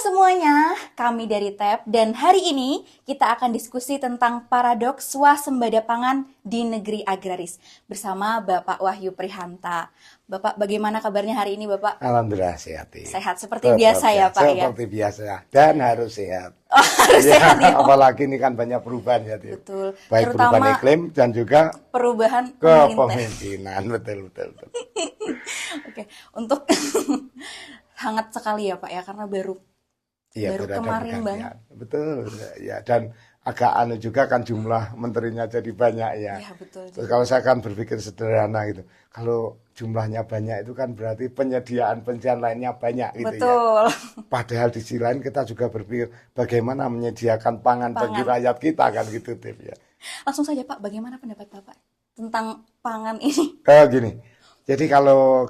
semuanya, kami dari TEP dan hari ini kita akan diskusi tentang paradoks swasembada pangan di negeri agraris bersama Bapak Wahyu Prihanta. Bapak, bagaimana kabarnya hari ini, Bapak? Alhamdulillah sehat. Sehat seperti biasa ya, Pak ya? Seperti biasa dan harus sehat. Oh, harus sehat ya. Apalagi ini kan banyak perubahan ya. Betul. Baik Terutama perubahan iklim dan juga perubahan kepemimpinan. Betul. Oke, untuk hangat sekali ya, Pak ya, karena baru kemarin banget. Betul ya, dan agak anu juga kan jumlah menterinya jadi banyak ya. Iya, betul. Terus kalau saya kan berpikir sederhana gitu. Kalau jumlahnya banyak itu kan berarti penyediaan lainnya banyak gitu betul. ya. Padahal di sisi lain kita juga berpikir bagaimana menyediakan pangan bagi rakyat kita kan gitu Tip ya. Langsung saja Pak, bagaimana pendapat Bapak tentang pangan ini? Gini. Jadi kalau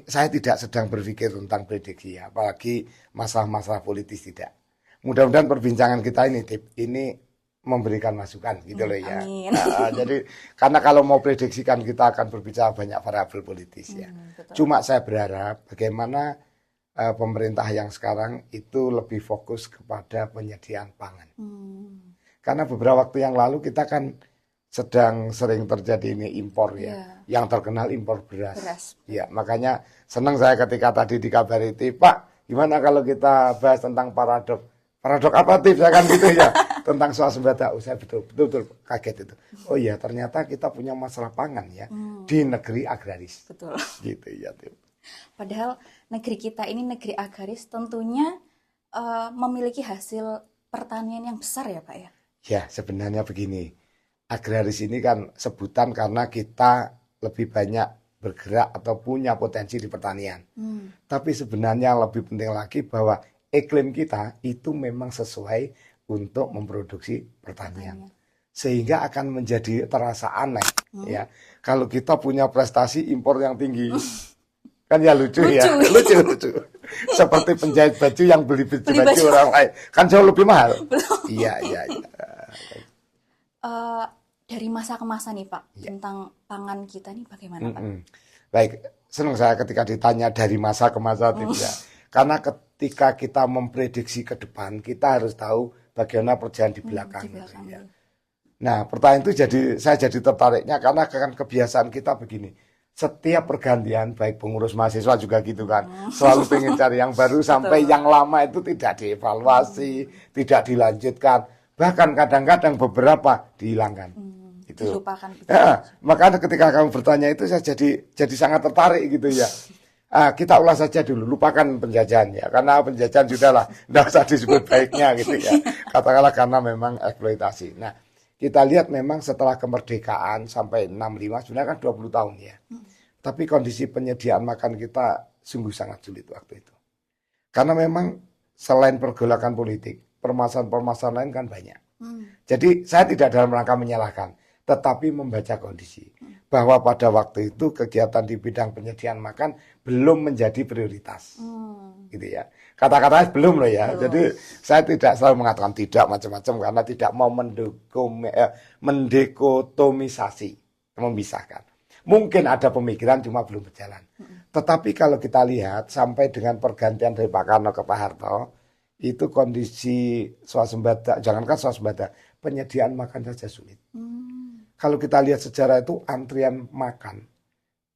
saya tidak sedang berpikir tentang prediksi ya, apalagi masalah-masalah politis tidak. Mudah-mudahan perbincangan kita ini Tip, ini memberikan masukan gitu loh ya. Amin. Jadi karena kalau mau prediksikan kita akan berbicara banyak variabel politis ya. Cuma saya berharap bagaimana pemerintah yang sekarang itu lebih fokus kepada penyediaan pangan. Karena beberapa waktu yang lalu kita kan sedang sering terjadi ini impor ya. Yang terkenal impor beras. Ya, makanya senang saya ketika tadi dikabari Pak, gimana kalau kita bahas tentang paradok. Paradok apa Tip? Saya kan gitu ya. Tentang swasembada. Saya betul kaget itu. Oh iya, ternyata kita punya masalah pangan ya di negeri agraris. Betul. Gitu ya Tip. Padahal negeri kita ini negeri agraris tentunya memiliki hasil pertanian yang besar ya Pak ya. Ya, sebenarnya begini. Agraris ini kan sebutan karena kita lebih banyak bergerak atau punya potensi di pertanian. Tapi sebenarnya lebih penting lagi bahwa iklim kita itu memang sesuai untuk memproduksi pertanian. Sehingga akan menjadi terasa aneh ya. Kalau kita punya prestasi impor yang tinggi. Kan ya lucu. Ya. Lucu. Seperti penjahit baju yang beli baju orang lain. Kan jauh lebih mahal. Iya. Dari masa ke masa nih Pak, tentang pangan kita nih bagaimana Pak? Baik, senang saya ketika ditanya dari masa ke masa tidak. Karena ketika kita memprediksi ke depan, kita harus tahu bagaimana perjalanan di belakang. Ya. Nah, pertanyaan itu saya jadi tertariknya karena kan kebiasaan kita begini. Setiap pergantian, baik pengurus mahasiswa juga gitu kan, selalu pengen cari yang baru sampai yang lama itu tidak dievaluasi, tidak dilanjutkan. Bahkan kadang-kadang beberapa dihilangkan. Itu. Dilupakan. Ya, makanya ketika kamu bertanya itu saya jadi sangat tertarik gitu ya. Kita ulas saja dulu, lupakan penjajahan ya, karena penjajahan sudahlah, tidak usah disebut baiknya gitu ya. Katakanlah karena memang eksploitasi. Nah, kita lihat memang setelah kemerdekaan sampai 65 sebenarnya kan 20 tahun ya. Tapi kondisi penyediaan makan kita sungguh sangat sulit waktu itu. Karena memang selain pergolakan politik, permasalahan-permasalahan lain kan banyak. Jadi saya tidak dalam rangka menyalahkan, tetapi membaca kondisi. Bahwa pada waktu itu kegiatan di bidang penyediaan makan belum menjadi prioritas. Gitu ya. Kata-katanya belum loh ya. Jadi saya tidak selalu mengatakan tidak macam-macam karena tidak mau mendekotomisasi, memisahkan. Mungkin ada pemikiran cuma belum berjalan. Tetapi kalau kita lihat sampai dengan pergantian dari Pak Karno ke Pak Harto, itu kondisi swasembada, jangankan swasembada, penyediaan makan saja sulit. Kalau kita lihat sejarah itu antrian makan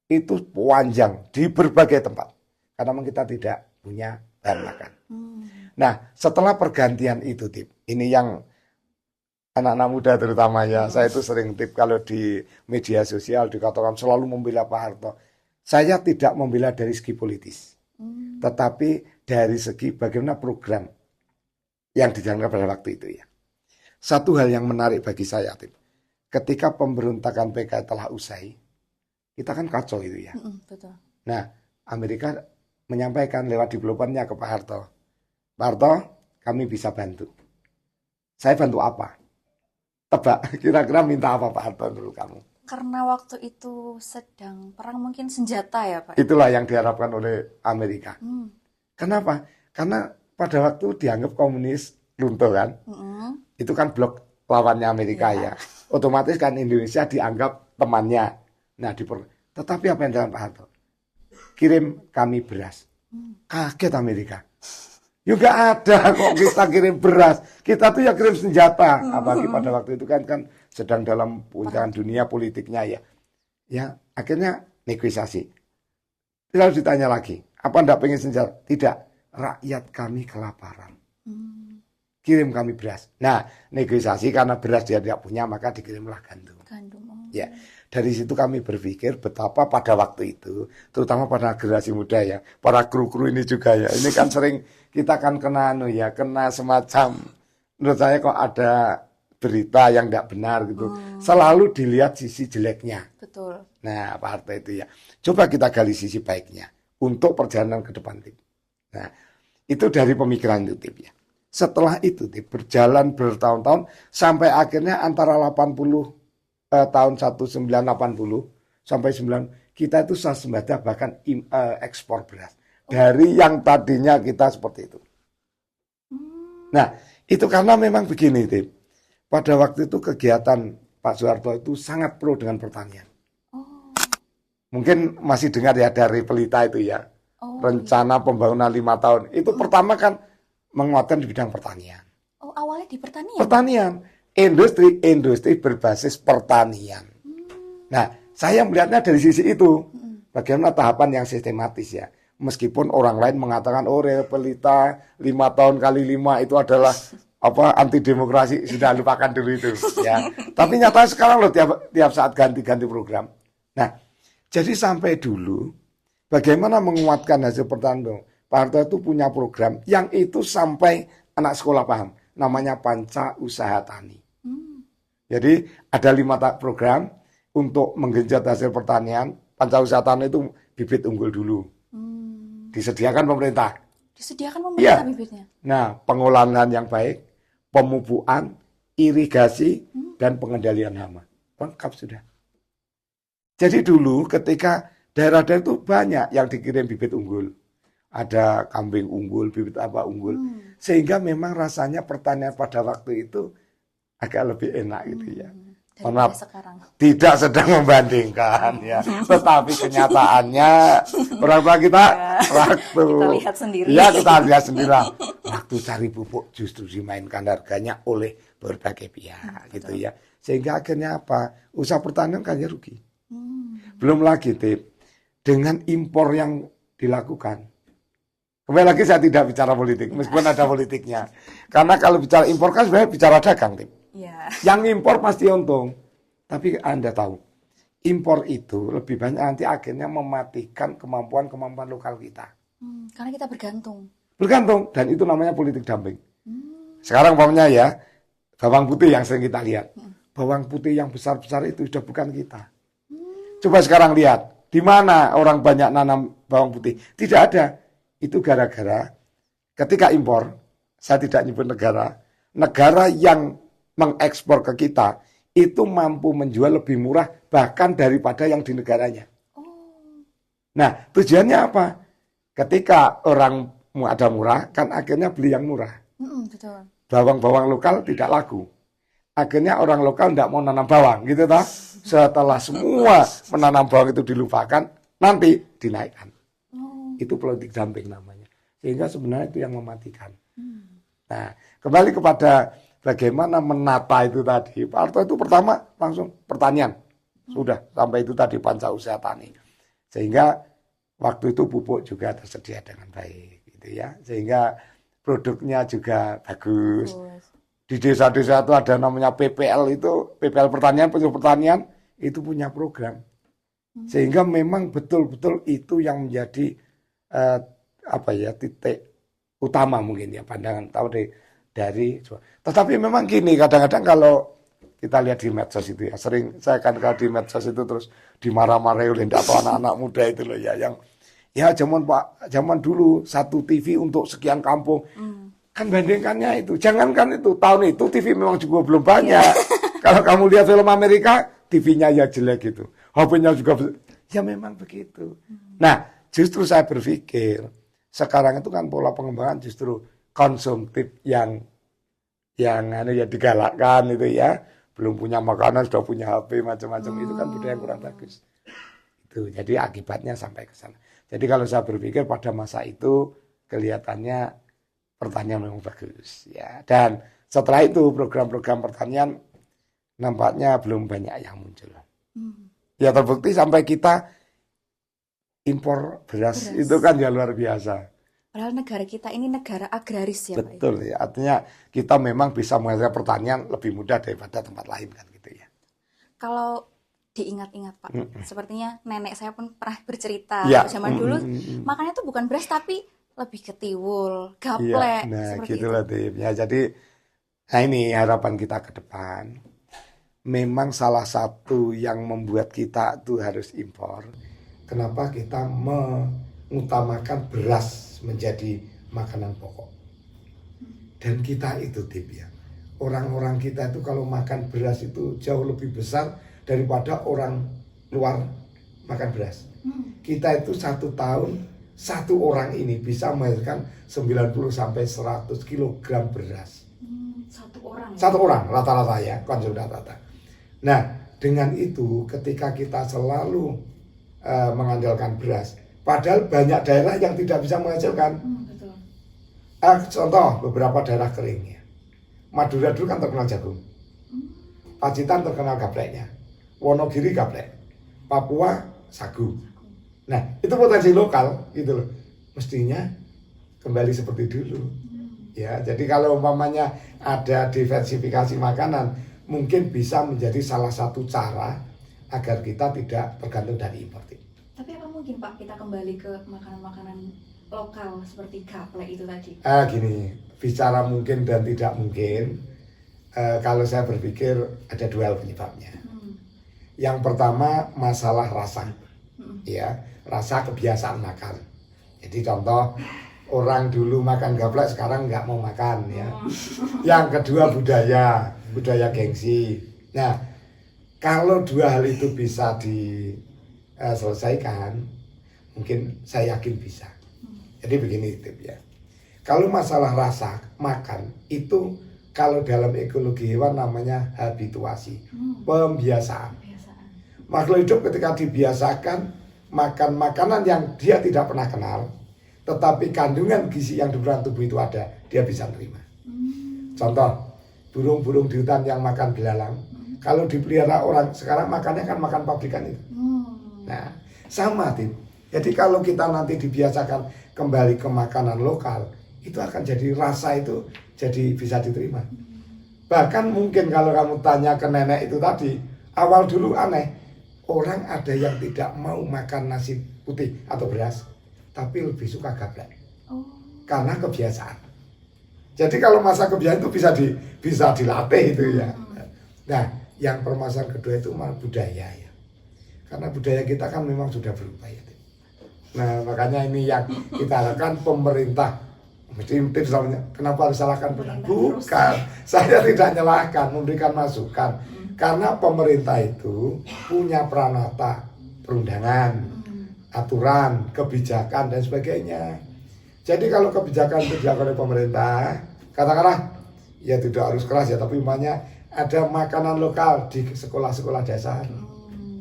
itu panjang di berbagai tempat karena memang kita tidak punya bahan makan. Nah, setelah pergantian itu Tip, ini yang anak-anak muda terutama ya, saya itu sering Tip kalau di media sosial dikatakan selalu membela Pak Harto. Saya tidak membela dari segi politis, tetapi dari segi bagaimana program yang dijalankan pada waktu itu ya. Satu hal yang menarik bagi saya Tip, ketika pemberontakan PKI telah usai, kita kan kacau itu ya. Betul. Nah, Amerika menyampaikan lewat diplomatnya ke Pak Harto, Pak Harto, kami bisa bantu. Saya bantu apa? Tebak, kira-kira minta apa Pak Harto dulu kamu? Karena waktu itu sedang perang mungkin senjata ya Pak? Itulah yang diharapkan oleh Amerika. Kenapa? Karena pada waktu dianggap komunis luntur kan. Itu kan blok lawannya Amerika ya. Otomatis kan Indonesia dianggap temannya. Nah, tetapi apa yang dilakukan Pak Harto? Kirim kami beras. Kaget Amerika. Ya nggak ada kok kita kirim beras. Kita tuh ya kirim senjata. Apalagi pada waktu itu kan sedang dalam puncak dunia politiknya ya. Ya akhirnya negosiasi. Lalu ditanya lagi, apa enggak pengen senjata? Tidak. Rakyat kami kelaparan. Kirim kami beras. Nah, negosiasi karena beras dia tidak punya, maka dikirimlah gandum. Ya, dari situ kami berpikir betapa pada waktu itu, terutama pada generasi muda ya, para kru-kru ini juga ya. Ini kan sering kita kan kena kena semacam, menurut saya kok ada berita yang tidak benar gitu. Selalu dilihat sisi jeleknya. Betul. Nah, Pak Harto itu ya. Coba kita gali sisi baiknya untuk perjalanan ke depan, Tip. Nah, itu dari pemikiran itu, Tip ya. Setelah itu, Tip, berjalan bertahun-tahun sampai akhirnya antara 80 tahun 1980 sampai 9 kita itu swasembada bahkan ekspor beras dari yang tadinya kita seperti itu. Nah, itu karena memang begini, Tip. Pada waktu itu kegiatan Pak Soeharto itu sangat pro dengan pertanian. Mungkin masih dengar ya dari Pelita itu ya. Rencana pembangunan 5 tahun. Itu pertama kan menguatkan di bidang pertanian. Oh, awalnya di pertanian? Pertanian. Industri berbasis pertanian. Nah, saya melihatnya dari sisi itu. Bagaimana tahapan yang sistematis ya. Meskipun orang lain mengatakan, oh Pelita 5 tahun kali 5 itu adalah anti demokrasi, sudah lupakan dulu itu ya. Tapi nyatanya sekarang loh tiap saat ganti-ganti program. Nah, jadi sampai dulu bagaimana menguatkan hasil pertanian. Pak Harto itu punya program yang itu sampai anak sekolah paham. Namanya Panca Usaha Tani. Jadi ada 5 program untuk menggenjot hasil pertanian. Panca Usaha Tani itu bibit unggul dulu. Disediakan pemerintah. Disediakan pemerintah bibitnya. Nah, pengolahan yang baik, pemupukan, irigasi, dan pengendalian hama. Lengkap sudah. Jadi dulu ketika daerah-daerah itu banyak yang dikirim bibit unggul. Ada kambing unggul, bibit apa unggul. Sehingga memang rasanya pertanian pada waktu itu agak lebih enak gitu ya. Daripada sekarang. Tidak sedang membandingkan ya. Tetapi kenyataannya orang tua kita waktu kita lihat sendiri. Ya kita lihat sendiri lah. Waktu cari pupuk justru dimainkan harganya oleh berbagai pihak gitu ya. Sehingga akhirnya apa? Usaha pertanian kan ya rugi. Belum lagi Tip, dengan impor yang dilakukan. Kembali lagi saya tidak bicara politik, meskipun ada politiknya. Karena kalau bicara impor kan sebenarnya bicara dagang, Tip. Ya. Yang impor pasti untung. Tapi Anda tahu, impor itu lebih banyak nanti akhirnya mematikan kemampuan lokal kita. Karena kita bergantung. Bergantung, dan itu namanya politik dumping. Sekarang umpamanya ya, bawang putih yang sering kita lihat. Bawang putih yang besar-besar itu sudah bukan kita. Coba sekarang lihat, di mana orang banyak nanam bawang putih? Tidak ada. Itu gara-gara ketika impor, saya tidak nyebut negara yang mengekspor ke kita, itu mampu menjual lebih murah bahkan daripada yang di negaranya. Nah, tujuannya apa? Ketika orang ada murah, kan akhirnya beli yang murah. Betul. Bawang-bawang lokal tidak laku. Akhirnya orang lokal tidak mau nanam bawang, gitu toh. Setelah semua menanam bawang itu dilupakan, nanti dinaikkan. Itu politik dumping namanya. Sehingga sebenarnya itu yang mematikan. Nah, kembali kepada bagaimana menata itu tadi. Pak Harto itu pertama langsung pertanian. Sudah, sampai itu tadi Panca Usaha Tani. Sehingga waktu itu pupuk juga tersedia dengan baik. Gitu ya. Sehingga produknya juga bagus. Di desa-desa itu ada namanya PPL itu, PPL Pertanian, Penyuluh Pertanian, itu punya program. Sehingga memang betul-betul itu yang menjadi titik utama mungkin ya pandangan tahu dari. Tetapi memang gini, kadang-kadang kalau kita lihat di medsos itu ya, sering saya kan kalau di medsos itu terus dimarah-marahi oleh atau anak-anak muda itu loh ya, yang ya zaman dulu satu TV untuk sekian kampung. Kan bandingkannya itu, jangankan itu tahun itu TV memang juga belum banyak. Kalau kamu lihat film Amerika, TV-nya ya jelek gitu, HP-nya juga ya memang begitu. Nah, justru saya berpikir sekarang itu kan pola pengembangan justru konsumtif yang digalakkan itu ya. Belum punya makanan sudah punya HP macam-macam, itu kan budaya yang kurang bagus. Itu jadi akibatnya sampai ke sana. Jadi kalau saya berpikir pada masa itu kelihatannya pertanian memang bagus ya. Dan setelah itu program-program pertanian nampaknya belum banyak yang muncul. Ya terbukti sampai kita impor beras itu kan ya luar biasa. Padahal negara kita ini negara agraris ya Pak. Betul ya, artinya kita memang bisa menghasilkan pertanian lebih mudah daripada tempat lain kan gitu ya. Kalau diingat-ingat Pak, sepertinya nenek saya pun pernah bercerita Ya. zaman dulu makannya tuh bukan beras tapi lebih ke tiwul, gaplek, Iya, nah seperti gitu itu. loh Tim. Ya jadi, nah ini harapan kita ke depan. Memang salah satu yang membuat kita tuh harus impor. Kenapa kita mengutamakan beras menjadi makanan pokok? Dan kita itu Tim ya, orang-orang kita itu kalau makan beras itu jauh lebih besar daripada orang luar makan beras. Kita itu 1 tahun, 1 orang ini bisa menghasilkan 90 sampai 100 kilogram beras. 1 orang. 1 orang rata-rata ya, konsumsi rata-rata. Nah, dengan itu ketika kita selalu mengandalkan beras, padahal banyak daerah yang tidak bisa menghasilkan. Betul. Contoh beberapa daerah kering ya. Madura dulu kan terkenal jagung. Pacitan terkenal gapleknya. Wonogiri gaplek. Papua sagu. Nah, itu potensi lokal gitu loh. Mestinya kembali seperti dulu. Ya, jadi kalau umpamanya ada diversifikasi makanan, mungkin bisa menjadi salah satu cara agar kita tidak tergantung dari impor. Tapi apa mungkin Pak kita kembali ke makanan-makanan lokal seperti gaplek itu tadi? Gini, bicara mungkin dan tidak mungkin, kalau saya berpikir ada 2 hal penyebabnya. Yang pertama masalah rasa, ya, rasa kebiasaan makan. Jadi contoh orang dulu makan gaplek sekarang nggak mau makan ya. Yang kedua budaya gengsi. Nah, kalau 2 hal itu bisa diselesaikan, mungkin saya yakin bisa. Jadi begini Tip ya. Kalau masalah rasa makan itu kalau dalam ekologi hewan namanya habituasi, pembiasaan. Makhluk hidup ketika dibiasakan makan makanan yang dia tidak pernah kenal, tetapi kandungan gizi yang di dalam tubuh itu ada, dia bisa menerima. Contoh, burung-burung di hutan yang makan belalang, kalau dipelihara orang sekarang makannya kan makan pabrikan itu. Nah, sama Tim. Jadi kalau kita nanti dibiasakan kembali ke makanan lokal, itu akan jadi rasa itu jadi bisa diterima. Bahkan mungkin kalau kamu tanya ke nenek itu tadi, awal dulu aneh, orang ada yang tidak mau makan nasi putih atau beras, tapi lebih suka gaplek. Karena kebiasaan. Jadi kalau masa kebiasaan itu bisa dilatih itu ya. Nah, yang permasalahan kedua itu malah budaya ya. Karena budaya kita kan memang sudah berubah ya. Nah, makanya ini yang kita harapkan pemerintah. Mesti kenapa harus salahkan pemerintah? Bukan, saya tidak nyalahkan, memberikan masukan. Karena pemerintah itu punya pranata, perundangan, aturan, kebijakan dan sebagainya. Jadi kalau kebijakan itu dilakukan oleh pemerintah, katakanlah ya tidak harus keras ya, tapi umpamanya ada makanan lokal di sekolah-sekolah dasar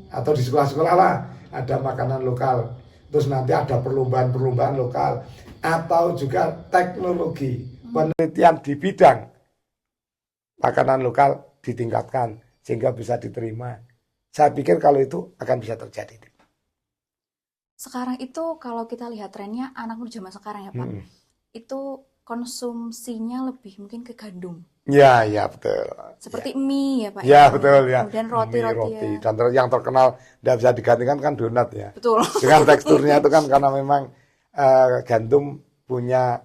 atau di sekolah-sekolah lah ada makanan lokal. Terus nanti ada perlombaan-perlombaan lokal atau juga teknologi penelitian di bidang makanan lokal ditingkatkan sehingga bisa diterima. Saya pikir kalau itu akan bisa terjadi. Sekarang itu kalau kita lihat trennya anak muda zaman sekarang ya Pak, itu konsumsinya lebih mungkin ke gandum. Ya, ya betul. Seperti mie ya Pak. Ya, betul ya. Kemudian roti-roti. Ya. Dan yang terkenal tidak bisa digantikan kan donat ya. Betul. Dengan teksturnya itu kan karena memang gandum punya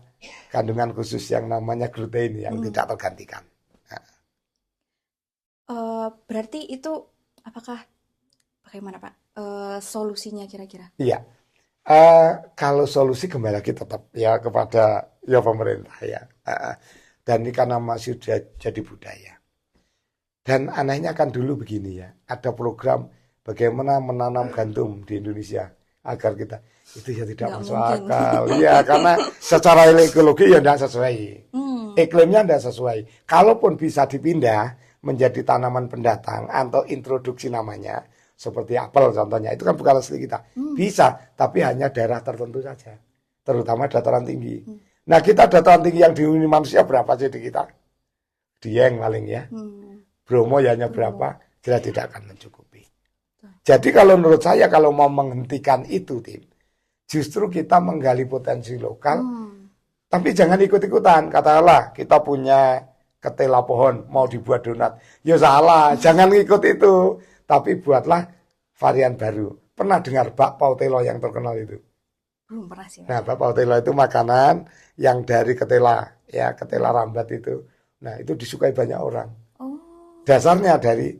kandungan khusus yang namanya gluten yang tidak tergantikan. Berarti itu apakah bagaimana Pak solusinya kira-kira? Iya, kalau solusi kembali lagi tetap ya kepada ya pemerintah ya. Dan ini karena masih jadi budaya. Dan anehnya kan dulu begini ya, ada program bagaimana menanam gandum di Indonesia agar kita itu ya tidak masuk akal. Ya karena secara ekologi ya tidak sesuai, iklimnya tidak sesuai. Kalaupun bisa dipindah menjadi tanaman pendatang atau introduksi namanya seperti apel contohnya, itu kan bukan asli kita. Bisa, tapi hanya daerah tertentu saja, terutama dataran tinggi. Nah, kita dataran tinggi yang dihuni manusia berapa sih di kita? Dieng paling ya. Bromo ya hanya berapa? Jelas tidak akan mencukupi. Jadi kalau menurut saya kalau mau menghentikan itu, Tim, justru kita menggali potensi lokal, tapi jangan ikut-ikutan. Katakanlah kita punya ketela pohon mau dibuat donat, ya salah, jangan ikut itu. Tapi buatlah varian baru. Pernah dengar bakpao telo yang terkenal itu? Belum pernah sih. Nah, bakpao telo itu makanan yang dari ketela, ya ketela rambat itu. Nah, itu disukai banyak orang. Dasarnya dari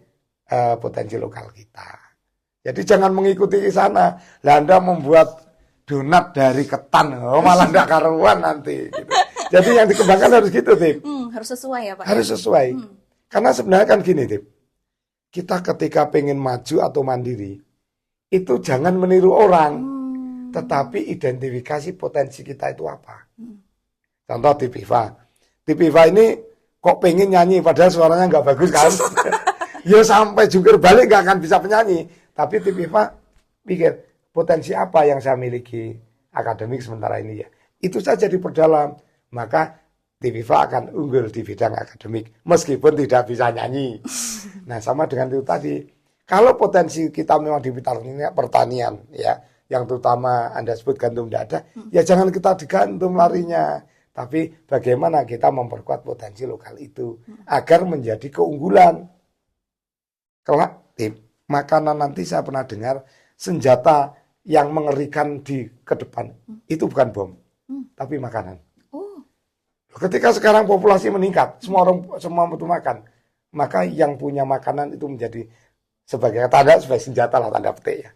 potensi lokal kita. Jadi jangan mengikuti ke sana. Lah Anda membuat donat dari ketan, malah enggak karuan nanti. Gitu. Jadi yang dikembangkan harus gitu, Tip. Harus sesuai ya, Pak? Harus sesuai. Karena sebenarnya kan gini, Tip. Kita ketika pengen maju atau mandiri, itu jangan meniru orang. Tetapi identifikasi potensi kita itu apa. Contoh Tipiva. Tipiva ini kok pengen nyanyi, padahal suaranya nggak bagus kan. Ya sampai jungkir balik nggak akan bisa penyanyi. Tapi Tipiva pikir, potensi apa yang saya miliki akademik sementara ini ya. Itu saja diperdalam. Maka Tipiva akan unggul di bidang akademik. Meskipun tidak bisa nyanyi. Nah sama dengan itu tadi. Kalau potensi kita memang di bidang pertanian ya. Yang terutama Anda sebut gandum tidak ada, ya jangan kita digantung larinya. Tapi bagaimana kita memperkuat potensi lokal itu agar menjadi keunggulan. Kelak, makanan nanti saya pernah dengar senjata yang mengerikan di ke depan itu bukan bom, tapi makanan. Ketika sekarang populasi meningkat, semua butuh makan, maka yang punya makanan itu menjadi sebagai tanda, sebagai senjata lah tanda petik ya.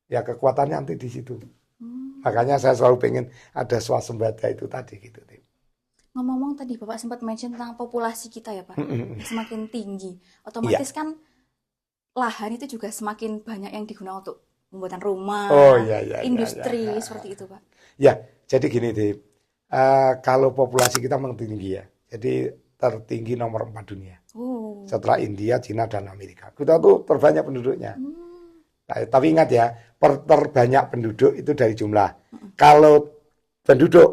Ya kekuatannya nanti di situ. Makanya saya selalu pengen ada swasembada itu tadi gitu. Ngomong-ngomong tadi Bapak sempat mention tentang populasi kita ya Pak, semakin tinggi, otomatis kan lahan itu juga semakin banyak yang digunakan untuk pembuatan rumah, industri seperti itu Pak. Ya, jadi gini Dip, kalau populasi kita memang tinggi ya, jadi tertinggi nomor 4 dunia. Setelah India, Cina dan Amerika. Kita tuh terbanyak penduduknya. Nah, tapi ingat ya, terbanyak penduduk itu dari jumlah. Kalau penduduk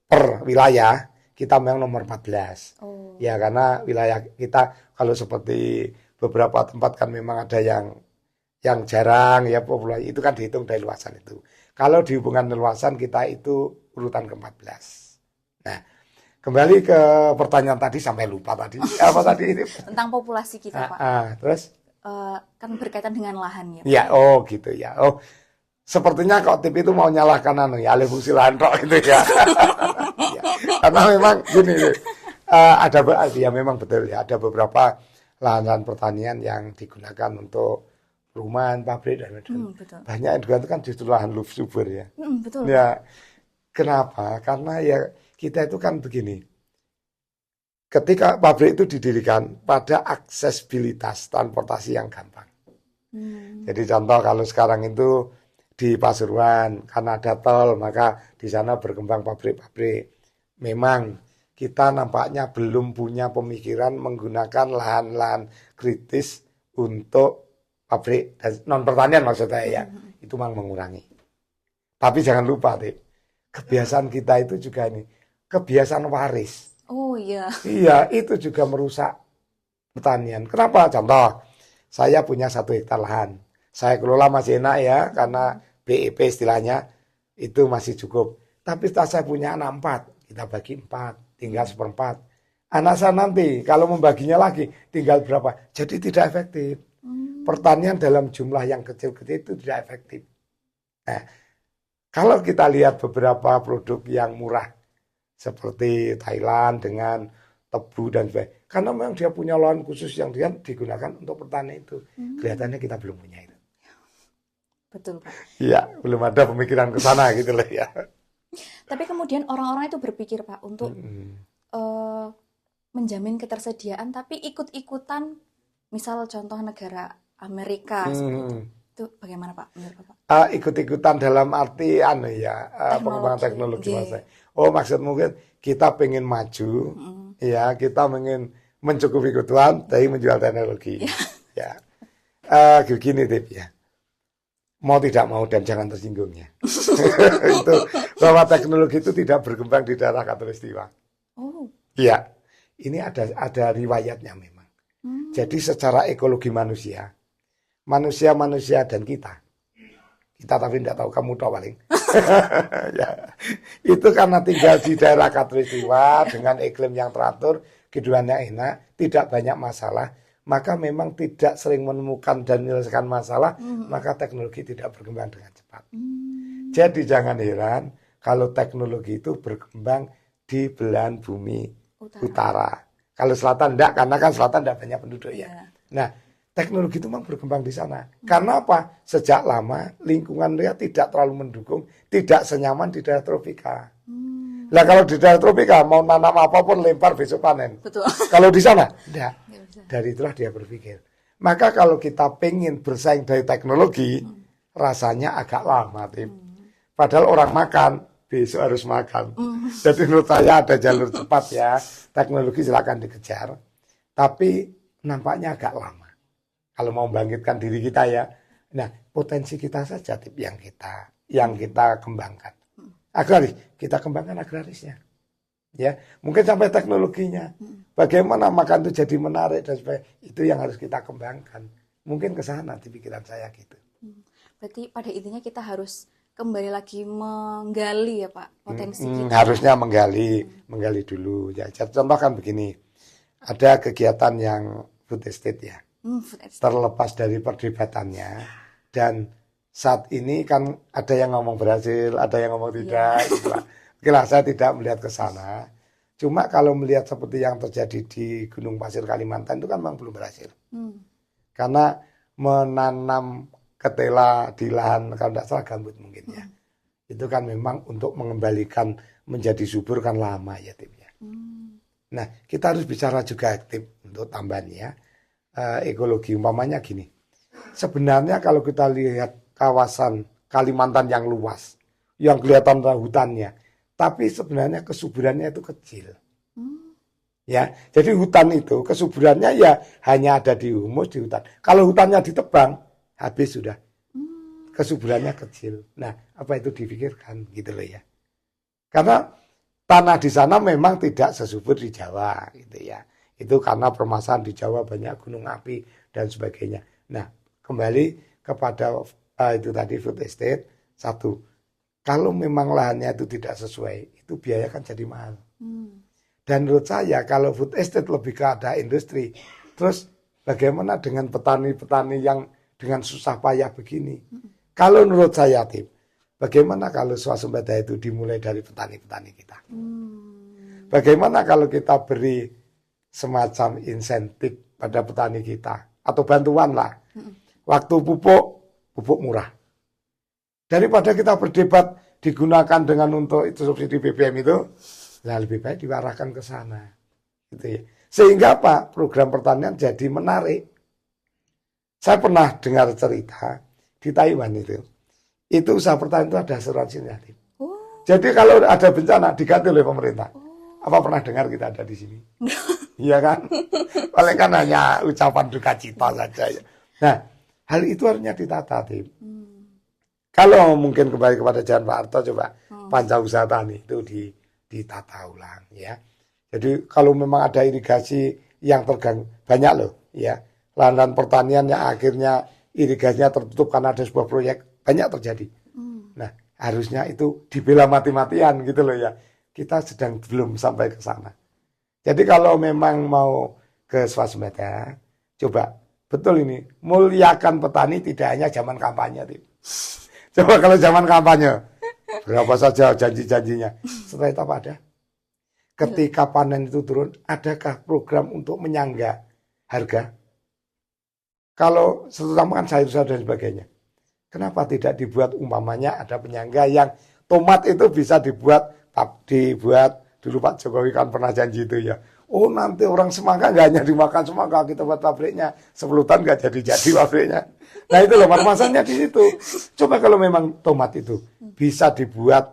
per wilayah, kita memang nomor 14. Ya, karena wilayah kita kalau seperti beberapa tempat kan memang ada yang jarang ya populasi, itu kan dihitung dari luasan itu. Kalau di hubungan luasan kita itu urutan ke-14. Nah, kembali ke pertanyaan tadi sampai lupa tadi. Apa tadi ini? Tentang populasi kita, Pak. Terus? Kan berkaitan dengan lahan ya. Ya, gitu ya. Sepertinya kok tip itu mau nyalahkan alih fungsi lahan itu ya. Ya. Karena memang gini, ya memang betul ya, ada beberapa lahan pertanian yang digunakan untuk perumahan, pabrik dan lain-lain. Banyak yang digunakan kan justru lahan subur ya. Betul. Ya, kenapa? Karena ya kita itu kan begini. Ketika pabrik itu didirikan pada aksesibilitas transportasi yang gampang. Jadi contoh kalau sekarang itu di Pasuruan karena ada tol maka di sana berkembang pabrik-pabrik. Memang kita nampaknya belum punya pemikiran menggunakan lahan-lahan kritis untuk pabrik dan non pertanian maksud saya ya. Itu memang mengurangi. Tapi jangan lupa kebiasaan kita itu juga ini kebiasaan waris. Oh iya. Iya, itu juga merusak pertanian. Kenapa? Contoh, saya punya 1 hektar lahan. Saya kelola masih enak ya, karena BEP istilahnya itu masih cukup. Tapi setelah saya punya anak 4, kita bagi 4, tinggal 1/4. Anak saya nanti, kalau membaginya lagi, tinggal berapa? Jadi tidak efektif. Pertanian dalam jumlah yang kecil-kecil itu tidak efektif. Nah, kalau kita lihat beberapa produk yang murah, seperti Thailand dengan tebu dan sebagainya. Karena memang dia punya lahan khusus yang dia digunakan untuk pertanian itu. Kelihatannya kita belum punya itu. Betul, Pak. Iya, belum ada pemikiran ke sana gitu loh ya. Tapi kemudian orang-orang itu berpikir, Pak, untuk menjamin ketersediaan, tapi ikut-ikutan, misal contoh negara Amerika, itu bagaimana Pak menurut Bapak? Ikut-ikutan dalam arti pengembangan teknologi maksudnya. Maksud mungkin kita pengen maju, ya kita pengen mencukupi kebutuhan, tapi menjual teknologi. Ya, gini Tip ya. mau tidak mau dan jangan tersinggungnya. Itu bahwa teknologi itu tidak berkembang di daerah Khatulistiwa. Oh. Iya, ini ada riwayatnya memang. Jadi secara ekologi manusia dan kita tapi tidak tahu, kamu tahu paling. Ya, itu karena tinggal di daerah Khatulistiwa dengan iklim yang teratur, keduanya enak, tidak banyak masalah, maka memang tidak sering menemukan dan menyelesaikan masalah, maka teknologi tidak berkembang dengan cepat. Jadi jangan heran kalau teknologi itu berkembang di belahan bumi utara. Kalau selatan enggak, karena kan selatan enggak banyak penduduk ya. Nah, teknologi itu memang berkembang di sana. Karena apa? Sejak lama lingkungan dia tidak terlalu mendukung, tidak senyaman di daerah tropika. Nah, kalau di daerah tropika mau nanam apapun lempar besok panen. Betul. Kalau di sana enggak. Dari itulah dia berpikir. Maka kalau kita pengen bersaing dari teknologi, rasanya agak lama, Tim. Padahal orang makan, besok harus makan. Jadi menurut saya ada jalur cepat ya. Teknologi silakan dikejar. Tapi nampaknya agak lama. Kalau mau membangkitkan diri kita ya. Nah, potensi kita saja Tim, yang kita kembangkan. Agraris, kita kembangkan agrarisnya. Ya, mungkin sampai teknologinya. Bagaimana makan itu jadi menarik dan sebagainya. Itu yang harus kita kembangkan. Mungkin ke sana di pikiran saya gitu. Berarti pada intinya kita harus kembali lagi menggali ya Pak potensi kita. Harusnya menggali dulu. Ya, contoh kan begini. Ada kegiatan yang food estate ya. Food estate. Terlepas dari perdebatannya dan saat ini kan ada yang ngomong berhasil, ada yang ngomong tidak. Gitu lah. Oke lah, saya tidak melihat ke sana. Cuma kalau melihat seperti yang terjadi di Gunung Pasir Kalimantan itu kan memang belum berhasil. Karena menanam ketela di lahan kalau tidak salah gambut mungkin ya. Itu kan memang untuk mengembalikan menjadi subur kan lama ya Tim ya. Nah, kita harus bicara juga Tim untuk tambahan ya. Ekologi umpamanya gini. Sebenarnya kalau kita lihat kawasan Kalimantan yang luas, yang kelihatan hutannya, tapi sebenarnya kesuburannya itu kecil. Ya, jadi hutan itu kesuburannya ya hanya ada di humus di hutan. Kalau hutannya ditebang, habis sudah. Kesuburannya kecil. Nah, apa itu dipikirkan gitu loh ya. Karena tanah di sana memang tidak sesubur di Jawa gitu ya. Itu karena permasalahan di Jawa banyak gunung api dan sebagainya. Nah, kembali kepada itu tadi food estate. Satu, kalau memang lahannya itu tidak sesuai, itu biaya kan jadi mahal. Dan menurut saya kalau food estate lebih ke ada industri, terus bagaimana dengan petani-petani yang dengan susah payah begini? Kalau menurut saya Tim, bagaimana kalau swasembada itu dimulai dari petani-petani kita? Bagaimana kalau kita beri semacam insentif pada petani kita atau bantuan lah, waktu pupuk murah. Daripada kita berdebat digunakan dengan untuk itu subsidi BBM itu, nah lebih baik diarahkan ke sana, gitu ya. Sehingga apa? Program pertanian jadi menarik. Saya pernah dengar cerita di Taiwan itu usaha pertanian itu ada asuransinya. Jadi kalau ada bencana diganti oleh pemerintah. Apa pernah dengar kita ada di sini? Iya kan? Paling kan hanya ucapan duka cita saja. Ya. Nah, hal itu harusnya ditata, Tim. Kalau mungkin kembali kepada Jalan Pak Harto, coba panca usaha tani itu ditata ulang ya. Jadi kalau memang ada irigasi yang terganggu, banyak loh ya. Lahan pertanian yang akhirnya irigasinya tertutup karena ada sebuah proyek, banyak terjadi. Nah, harusnya itu dibela mati-matian gitu loh ya. Kita sedang belum sampai ke sana. Jadi kalau memang mau ke swasembada, coba betul ini, muliakan petani tidak hanya zaman kampanye, Tim. Coba kalau zaman kampanye, berapa saja janji-janjinya. Setelah itu apa ada? Ketika panen itu turun, adakah program untuk menyangga harga? Kalau terutama kan sayur-sayur dan sebagainya. Kenapa tidak dibuat umpamanya ada penyangga yang tomat itu bisa dibuat dulu Pak Jokowi kan pernah janji itu ya. Oh nanti orang semangka nggak hanya dimakan semangka, kita buat pabriknya 10 tahun nggak jadi pabriknya. Nah itu loh permasalahannya di situ. Coba kalau memang tomat itu bisa dibuat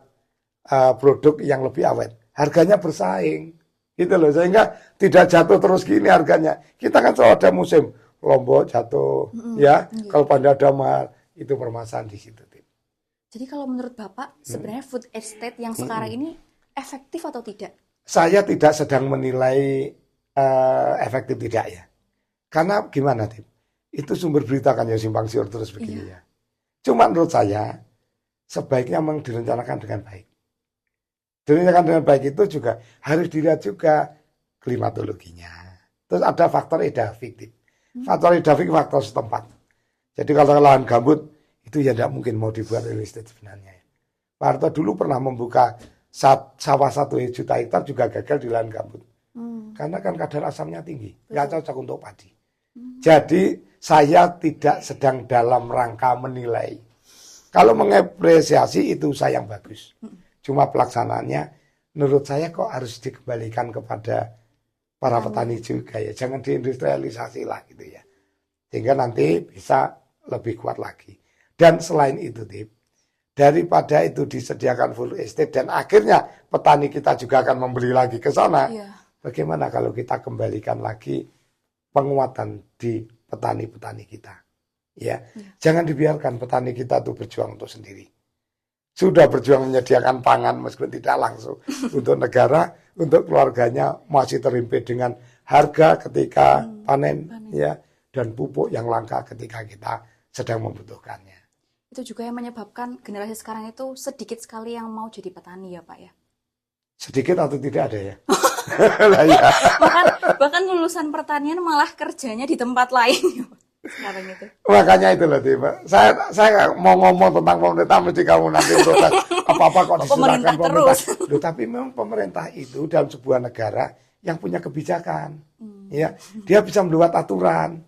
produk yang lebih awet, harganya bersaing, gitu loh sehingga tidak jatuh terus gini harganya. Kita kan selalu ada musim Lombok jatuh, ya kalau Pandada mahal, Itu permasalahan di situ, Tip. Jadi kalau menurut Bapak, sebenarnya food estate yang sekarang ini efektif atau tidak? Saya tidak sedang menilai efektif tidak ya. Karena gimana, Tip? Itu sumber berita kan ya simpang siur terus begini ya. Cuma menurut saya sebaiknya memang direncanakan dengan baik. Direncanakan dengan baik itu juga harus dilihat juga klimatologinya. Terus ada faktor edafik, Tip. Faktor edafik faktor setempat. Jadi kalau lahan gambut itu ya tidak mungkin mau dibuat real estate sebenarnya. Pak Harto dulu pernah membuka sawah 1 juta hektar juga gagal di lahan gambut. Karena kan kadar asamnya tinggi, nggak cocok untuk padi. Jadi saya tidak sedang dalam rangka menilai. Kalau mengapresiasi itu saya yang bagus. Cuma pelaksanaannya menurut saya kok harus dikembalikan kepada para petani juga ya. Jangan diindustrialisasi lah gitu ya. Sehingga nanti bisa lebih kuat lagi. Dan selain itu, Tip, daripada itu disediakan full estate dan akhirnya petani kita juga akan membeli lagi ke sana. Bagaimana kalau kita kembalikan lagi penguatan di petani-petani kita? Ya, jangan dibiarkan petani kita tuh berjuang untuk sendiri. Sudah berjuang menyediakan pangan meskipun tidak langsung untuk negara, untuk keluarganya masih terimpit dengan harga ketika panen ya, dan pupuk yang langka ketika kita sedang membutuhkannya. Itu juga yang menyebabkan generasi sekarang itu sedikit sekali yang mau jadi petani ya Pak ya? Sedikit atau tidak ada ya? Lah ya. bahkan lulusan pertanian malah kerjanya di tempat lain ya Pak. Sekarang itu. Makanya itu loh, Tiba. Saya mau ngomong tentang pemerintah mesti kamu nanti protes apa-apa kok diserahkan pemerintah. Loh, tapi memang pemerintah itu dalam sebuah negara yang punya kebijakan. Ya, dia bisa membuat aturan.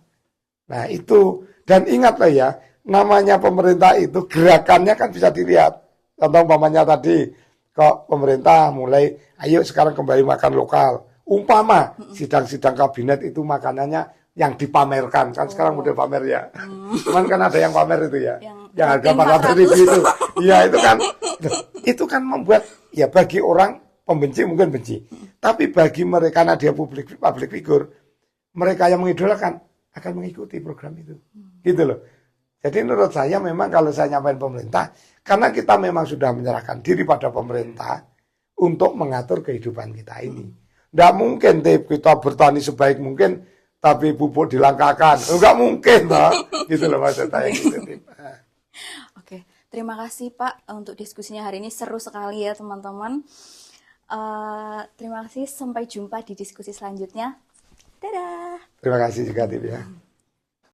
Nah, itu dan ingatlah ya, namanya pemerintah itu gerakannya kan bisa dilihat. Contoh umpamanya tadi kok pemerintah mulai ayo sekarang kembali makan lokal. Umpama sidang-sidang kabinet itu makanannya yang dipamerkan kan sekarang model pamer ya. Cuman kan ada yang pamer itu ya. Yang harga 400.000 itu. Iya, itu kan membuat ya bagi orang pembenci mungkin benci. Tapi bagi mereka karena dia public figure, mereka yang mengidolakan akan mengikuti program itu. Gitu loh. Jadi menurut saya memang kalau saya nyampaikan pemerintah, karena kita memang sudah menyerahkan diri pada pemerintah untuk mengatur kehidupan kita ini. Tidak mungkin kita bertani sebaik mungkin, tapi pupuk dilangkakan. Enggak mungkin, toh. Gitu loh maksud saya. Gitu, Oke, terima kasih Pak untuk diskusinya hari ini. Seru sekali ya teman-teman. Terima kasih, sampai jumpa di diskusi selanjutnya. Dadah. Terima kasih juga, Tip ya.